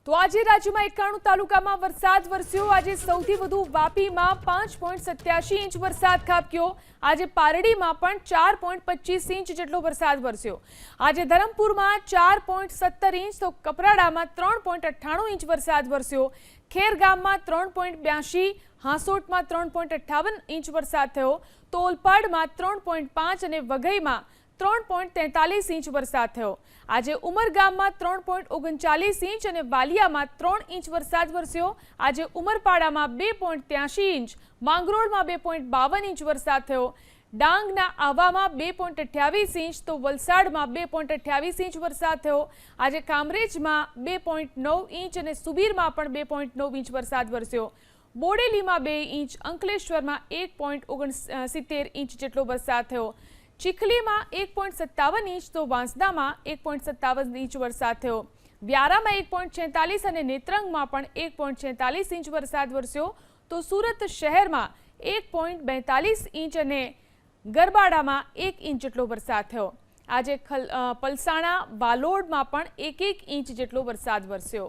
તો આજે રાજ્યમાં 91 તાલુકામાં વરસાદ વરસ્યો। આજે સૌથી વધુ વાપીમાં 5.87 ઇંચ વરસાદ ખાબક્યો। આજે પારડીમાં પણ 4.25 ઇંચ જેટલો વરસાદ વરસ્યો। આજે ધરમપુરમાં 4.17 ઇંચ તો કપરાડામાં 3.98 ઇંચ વરસાદ વરસ્યો। ખેરગામમાં 3.82, હાંસોટમાં 3.58 ઇંચ વરસાદ થયો તો ઓલપાડમાં 3.5 અને વઘઈમાં 3.43 ઇંચ વરસાદ થયો। આજે ઉમરગામમાં 3.39 ઇંચ અને વાલિયામાં 3 ઇંચ વરસાદ વરસ્યો। આજે ઉમરપાડામાં 2.83 ઇંચ, માંગરોળમાં 2.52 ઇંચ વરસાદ થયો। ડાંગના આવામાં 2.28 ઇંચ તો વલસાડમાં 2.28 ઇંચ વરસાદ થયો। આજે કામરેજમાં 2.9 ઇંચ અને સુબીરમાં પણ 2.9 ઇંચ વરસાદ વરસ્યો। બોડેલીમાં 2 ઇંચ, અંકલેશ્વરમાં 1.69 ઇંચ જેટલો વરસાદ થયો। ચીખલીમાં 1.57 ઇંચ તો વાંસદામાં 1.57 ઇંચ વરસાદ થયો। વ્યારામાં 1.46 અને નેત્રંગમાં પણ 1.46 ઇંચ વરસાદ વરસ્યો તો સુરત શહેરમાં 1.42 ઇંચ અને ગરબાડામાં 1 ઇંચ જેટલો વરસાદ થયો। આજે પલસાણા, વાલોડમાં પણ 1 ઇંચ જેટલો વરસાદ વરસ્યો।